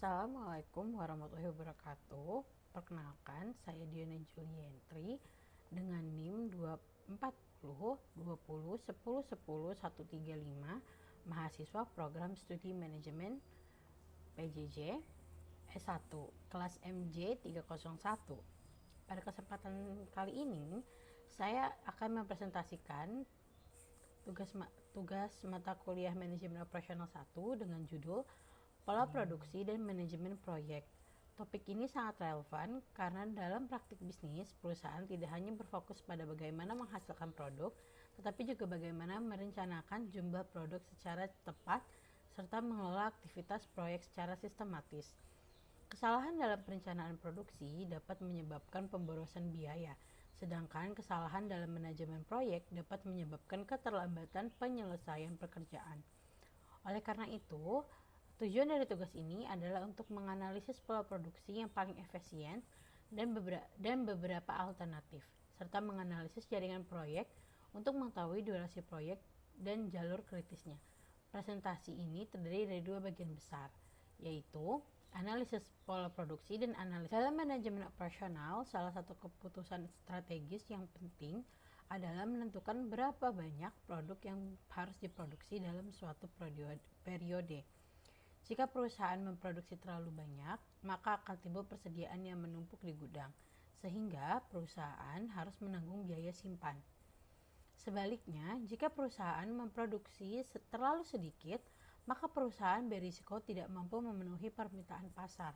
Assalamualaikum warahmatullahi wabarakatuh. Perkenalkan, saya Diana Julientri dengan NIM 240 20 10 10 135, mahasiswa Program Studi Manajemen PJJ S1, kelas MJ 301. Pada kesempatan kali ini, saya akan mempresentasikan tugas mata kuliah Manajemen Operasional 1 dengan judul Pola Produksi dan Manajemen Proyek. Topik ini sangat relevan karena dalam praktik bisnis, perusahaan tidak hanya berfokus pada bagaimana menghasilkan produk, tetapi juga bagaimana merencanakan jumlah produk secara tepat serta mengelola aktivitas proyek secara sistematis. Kesalahan dalam perencanaan produksi dapat menyebabkan pemborosan biaya, sedangkan kesalahan dalam manajemen proyek dapat menyebabkan keterlambatan penyelesaian pekerjaan. Oleh karena itu, tujuan dari tugas ini adalah untuk menganalisis pola produksi yang paling efisien dan beberapa alternatif, serta menganalisis jaringan proyek untuk mengetahui durasi proyek dan jalur kritisnya. Presentasi ini terdiri dari dua bagian besar, yaitu analisis pola produksi dan analisis. Dalam manajemen operasional, salah satu keputusan strategis yang penting adalah menentukan berapa banyak produk yang harus diproduksi dalam suatu periode. Jika perusahaan memproduksi terlalu banyak, maka akan timbul persediaan yang menumpuk di gudang, sehingga perusahaan harus menanggung biaya simpan. Sebaliknya, jika perusahaan memproduksi terlalu sedikit, maka perusahaan berisiko tidak mampu memenuhi permintaan pasar,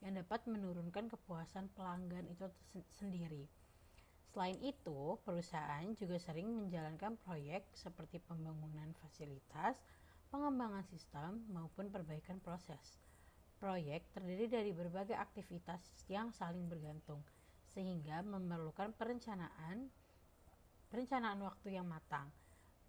yang dapat menurunkan kepuasan pelanggan itu sendiri. Selain itu, perusahaan juga sering menjalankan proyek seperti pembangunan fasilitas, pengembangan sistem, maupun perbaikan proses. Proyek terdiri dari berbagai aktivitas yang saling bergantung, sehingga memerlukan perencanaan waktu yang matang.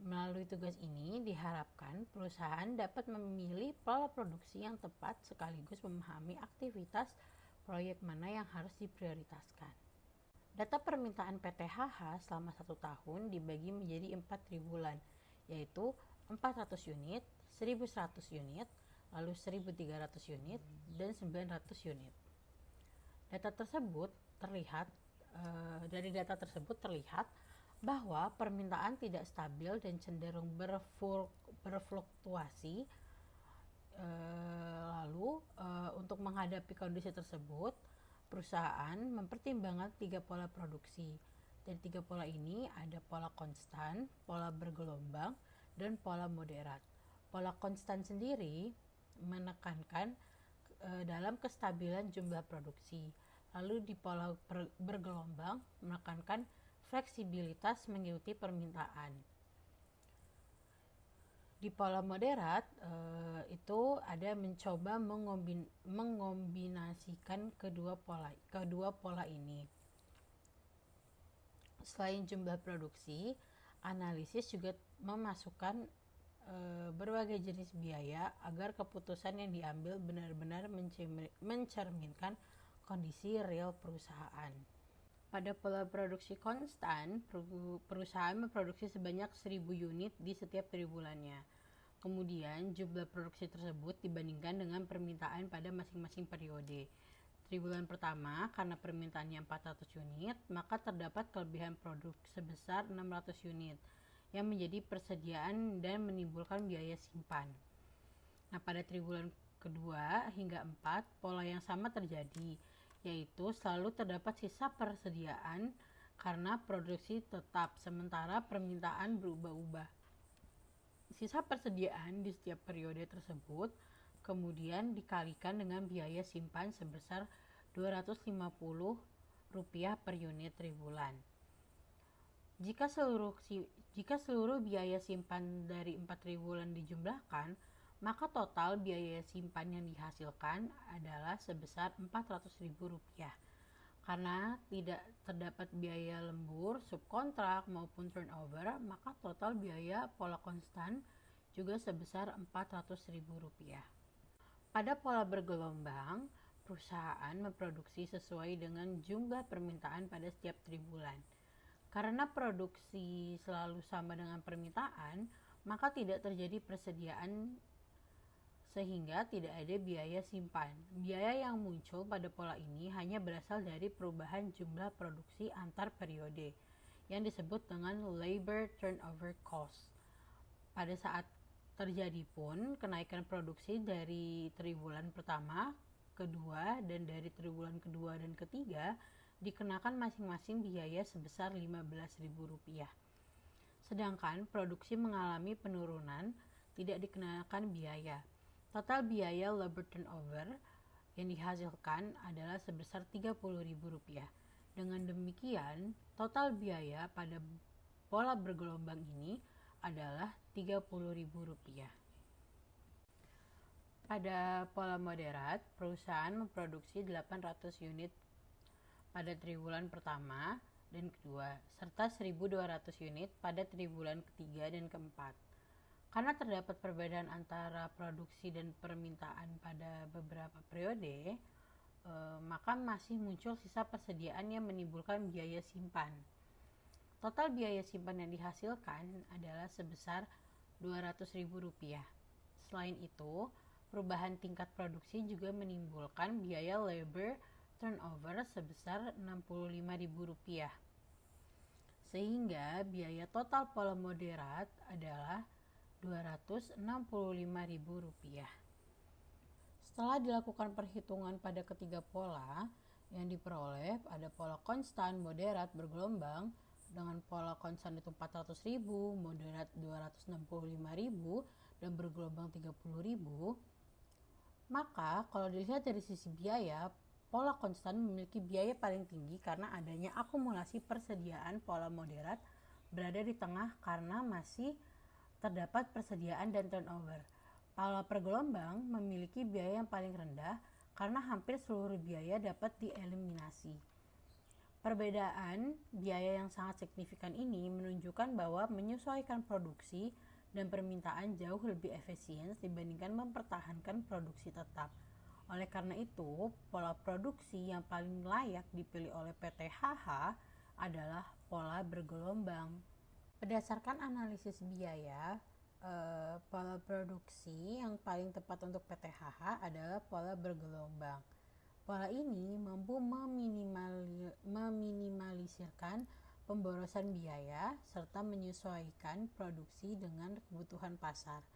Melalui tugas ini, diharapkan perusahaan dapat memilih pola produksi yang tepat sekaligus memahami aktivitas proyek mana yang harus diprioritaskan. Data permintaan PTHH selama 1 tahun dibagi menjadi 4 triwulan, yaitu 400 unit, 1100 unit, lalu 1300 unit, dan 900 unit. Dari data tersebut terlihat bahwa permintaan tidak stabil dan cenderung berfluktuasi. Untuk menghadapi kondisi tersebut, perusahaan mempertimbangkan 3 pola produksi. Dari 3 pola ini ada pola konstan, pola bergelombang, dan pola moderat. Pola konstan sendiri menekankan dalam kestabilan jumlah produksi. Lalu di pola bergelombang menekankan fleksibilitas mengikuti permintaan. Di pola moderat itu ada mencoba mengombinasikan kedua pola ini. Selain jumlah produksi, analisis juga memasukkan berbagai jenis biaya agar keputusan yang diambil benar-benar mencerminkan kondisi real perusahaan. Pada pola produksi konstan, perusahaan memproduksi sebanyak 1000 unit di setiap triwulannya. Kemudian jumlah produksi tersebut dibandingkan dengan permintaan pada masing-masing periode. Triwulan pertama, karena permintaannya 400 unit, maka terdapat kelebihan produk sebesar 600 unit yang menjadi persediaan dan menimbulkan biaya simpan. Nah, pada triwulan kedua hingga 4, pola yang sama terjadi, yaitu selalu terdapat sisa persediaan karena produksi tetap, sementara permintaan berubah-ubah. Sisa persediaan di setiap periode tersebut kemudian dikalikan dengan biaya simpan sebesar Rp250 per unit triwulan. Jika seluruh biaya simpan dari 4 triwulan dijumlahkan, maka total biaya simpan yang dihasilkan adalah sebesar Rp400.000. Karena tidak terdapat biaya lembur, subkontrak, maupun turnover, maka total biaya pola konstan juga sebesar Rp400.000. Pada pola bergelombang, perusahaan memproduksi sesuai dengan jumlah permintaan pada setiap triwulan. Karena produksi selalu sama dengan permintaan, maka tidak terjadi persediaan sehingga tidak ada biaya simpan. Biaya yang muncul pada pola ini hanya berasal dari perubahan jumlah produksi antar periode, yang disebut dengan labor turnover cost. Pada saat terjadi pun kenaikan produksi dari triwulan pertama, kedua, dan dari triwulan kedua dan ketiga dikenakan masing-masing biaya sebesar Rp15.000. Sedangkan produksi mengalami penurunan, tidak dikenakan biaya. Total biaya labor turnover yang dihasilkan adalah sebesar Rp30.000. Dengan demikian, total biaya pada pola bergelombang ini adalah Rp30.000. Pada pola moderat, perusahaan memproduksi 800 unit pada triwulan pertama dan kedua, serta 1.200 unit pada triwulan ketiga dan keempat. Karena terdapat perbedaan antara produksi dan permintaan pada beberapa periode, maka masih muncul sisa persediaan yang menimbulkan biaya simpan. Total biaya simpan yang dihasilkan adalah sebesar Rp200.000. Selain itu, perubahan tingkat produksi juga menimbulkan biaya labor turnover sebesar Rp65.000. Sehingga biaya total pola moderat adalah Rp265.000. Setelah dilakukan perhitungan pada ketiga pola, yang diperoleh ada pola konstan moderat bergelombang dengan pola konstan itu 400.000, moderat 265.000, dan bergelombang 30.000. Maka kalau dilihat dari sisi biaya, pola konstan memiliki biaya paling tinggi karena adanya akumulasi persediaan. Pola moderat berada di tengah karena masih terdapat persediaan dan turnover. Pola bergelombang memiliki biaya yang paling rendah karena hampir seluruh biaya dapat dieliminasi. Perbedaan biaya yang sangat signifikan ini menunjukkan bahwa menyesuaikan produksi dan permintaan jauh lebih efisien dibandingkan mempertahankan produksi tetap. Oleh karena itu, pola produksi yang paling layak dipilih oleh PT HH adalah pola bergelombang. Berdasarkan analisis biaya, pola produksi yang paling tepat untuk PT HH adalah pola bergelombang. Pola ini mampu meminimalisirkan pemborosan biaya serta menyesuaikan produksi dengan kebutuhan pasar.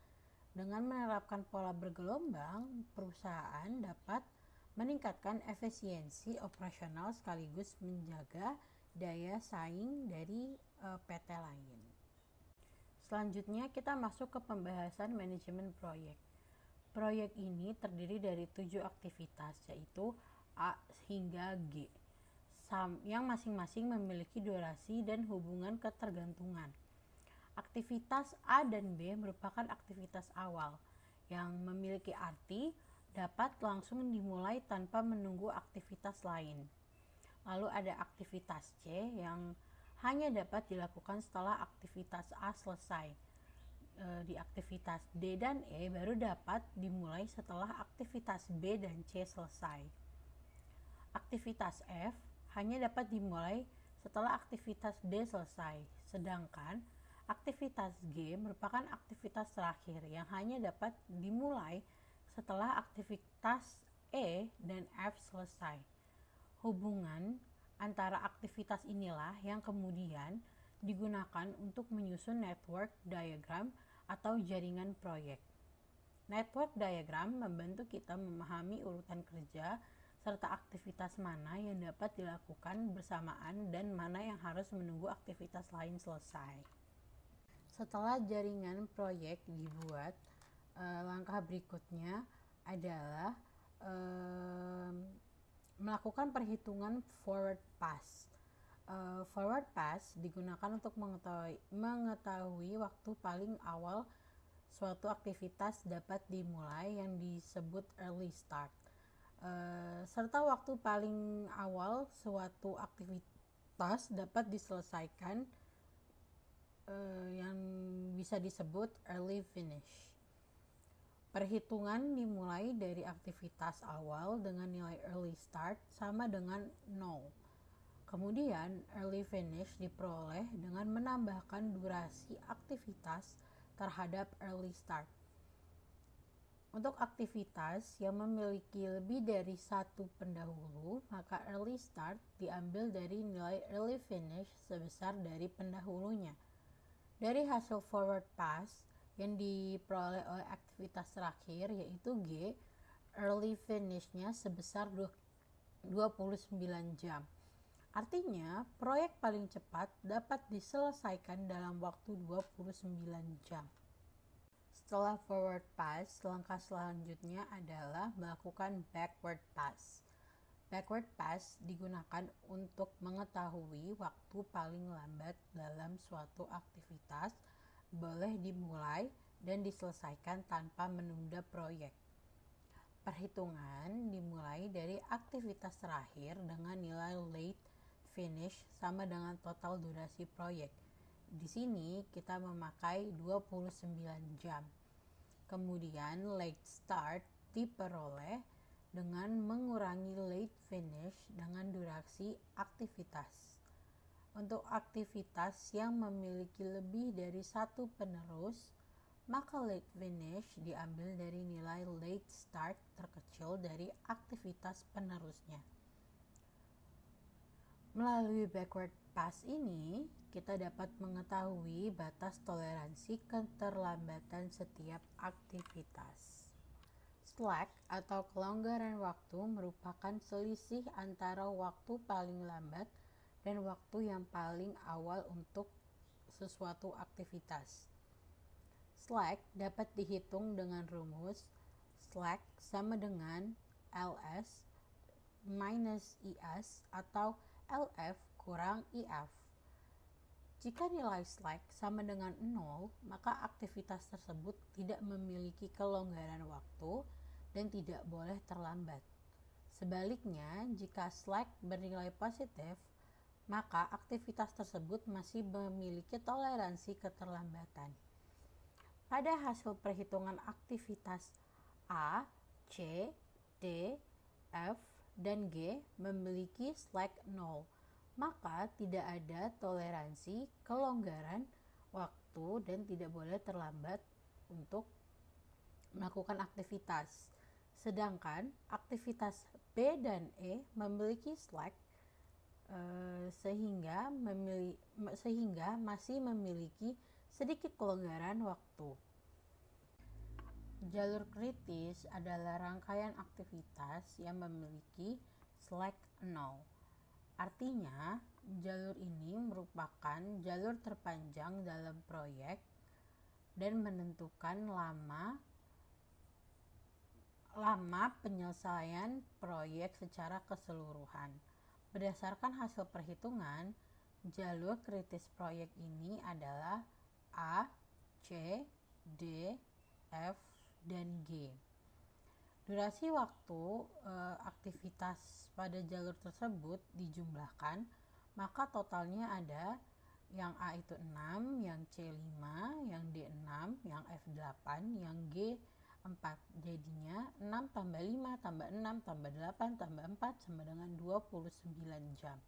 Dengan menerapkan pola bergelombang, perusahaan dapat meningkatkan efisiensi operasional sekaligus menjaga daya saing dari PT lain. Selanjutnya kita masuk ke pembahasan manajemen proyek. Proyek ini terdiri dari 7 aktivitas, yaitu A hingga G, yang masing-masing memiliki durasi dan hubungan ketergantungan. Aktivitas A dan B merupakan aktivitas awal yang memiliki arti dapat langsung dimulai tanpa menunggu aktivitas lain. Lalu ada aktivitas C yang hanya dapat dilakukan setelah aktivitas A selesai. Di aktivitas D dan E baru dapat dimulai setelah aktivitas B dan C selesai. Aktivitas F hanya dapat dimulai setelah aktivitas D selesai, sedangkan aktivitas G merupakan aktivitas terakhir yang hanya dapat dimulai setelah aktivitas E dan F selesai. Hubungan antara aktivitas inilah yang kemudian digunakan untuk menyusun network diagram atau jaringan proyek. Network diagram membantu kita memahami urutan kerja serta aktivitas mana yang dapat dilakukan bersamaan dan mana yang harus menunggu aktivitas lain selesai. Setelah jaringan proyek dibuat, langkah berikutnya adalah melakukan perhitungan forward pass. Forward pass digunakan untuk mengetahui waktu paling awal suatu aktivitas dapat dimulai yang disebut early start, serta waktu paling awal suatu aktivitas dapat diselesaikan yang bisa disebut early finish. Perhitungan dimulai dari aktivitas awal dengan nilai early start sama dengan 0. Kemudian early finish diperoleh dengan menambahkan durasi aktivitas terhadap early start. Untuk aktivitas yang memiliki lebih dari satu pendahulu, maka early start diambil dari nilai early finish sebesar dari pendahulunya. Dari hasil forward pass yang diperoleh oleh aktivitas terakhir yaitu G, early finish-nya sebesar 29 jam. Artinya, proyek paling cepat dapat diselesaikan dalam waktu 29 jam. Setelah forward pass, langkah selanjutnya adalah melakukan backward pass. Backward pass digunakan untuk mengetahui waktu paling lambat dalam suatu aktivitas boleh dimulai dan diselesaikan tanpa menunda proyek. Perhitungan dimulai dari aktivitas terakhir dengan nilai late finish sama dengan total durasi proyek. Di sini kita memakai 29 jam. Kemudian late start diperoleh dengan mengurangi late finish dengan durasi aktivitas. Untuk aktivitas yang memiliki lebih dari satu penerus, maka late finish diambil dari nilai late start terkecil dari aktivitas penerusnya. Melalui backward pass ini, kita dapat mengetahui batas toleransi keterlambatan setiap aktivitas. Slack atau kelonggaran waktu merupakan selisih antara waktu paling lambat dan waktu yang paling awal untuk sesuatu aktivitas. Slack dapat dihitung dengan rumus slack sama dengan ls minus is atau LF kurang IF. Jika nilai slack sama dengan 0, maka aktivitas tersebut tidak memiliki kelonggaran waktu dan tidak boleh terlambat. Sebaliknya, jika slack bernilai positif, maka aktivitas tersebut masih memiliki toleransi keterlambatan. Pada hasil perhitungan aktivitas A, C, D, F, dan G memiliki slack 0, maka tidak ada toleransi kelonggaran waktu dan tidak boleh terlambat untuk melakukan aktivitas. Sedangkan aktivitas B dan E memiliki slack sehingga masih memiliki sedikit kelonggaran waktu. Jalur kritis adalah rangkaian aktivitas yang memiliki slack 0. Artinya, jalur ini merupakan jalur terpanjang dalam proyek dan menentukan lama penyelesaian proyek secara keseluruhan. Berdasarkan hasil perhitungan, jalur kritis proyek ini adalah A, C, D, F, dan G. Durasi waktu aktivitas pada jalur tersebut dijumlahkan, maka totalnya ada yang A itu 6, yang C 5, yang D 6, yang F 8, yang G 4. Jadinya 6 tambah 5 tambah 6 tambah 8 tambah 4 sama dengan 29 jam.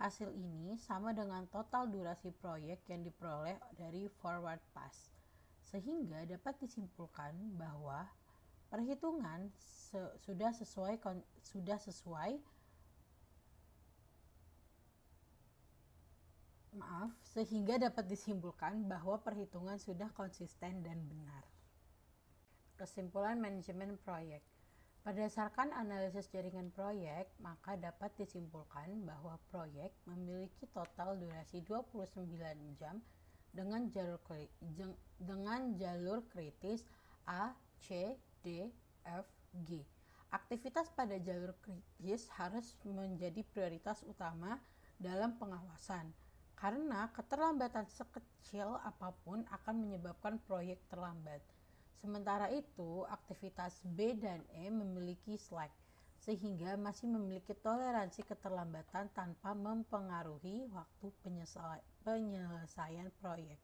Hasil ini sama dengan total durasi proyek yang diperoleh dari forward pass. Sehingga dapat disimpulkan bahwa perhitungan sudah sesuai konsisten dan benar. Kesimpulan manajemen proyek. Berdasarkan analisis jaringan proyek, maka dapat disimpulkan bahwa proyek memiliki total durasi 29 jam dengan jalur kritis A, C, D, F, G. Aktivitas pada jalur kritis harus menjadi prioritas utama dalam pengawasan, karena keterlambatan sekecil apapun akan menyebabkan proyek terlambat. Sementara itu, aktivitas B dan E memiliki slack, sehingga masih memiliki toleransi keterlambatan tanpa mempengaruhi waktu penyelesaian proyek.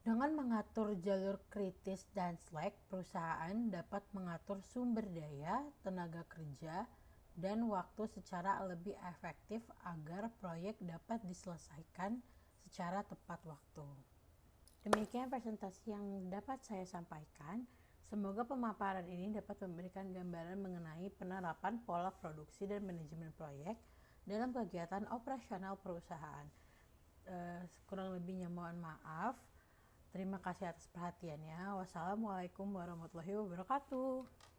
Dengan mengatur jalur kritis dan slack, perusahaan dapat mengatur sumber daya, tenaga kerja, dan waktu secara lebih efektif agar proyek dapat diselesaikan secara tepat waktu. Demikian presentasi yang dapat saya sampaikan. Semoga pemaparan ini dapat memberikan gambaran mengenai penerapan pola produksi dan manajemen proyek dalam kegiatan operasional perusahaan. Kurang lebihnya mohon maaf. Terima kasih atas perhatiannya. Wassalamualaikum warahmatullahi wabarakatuh.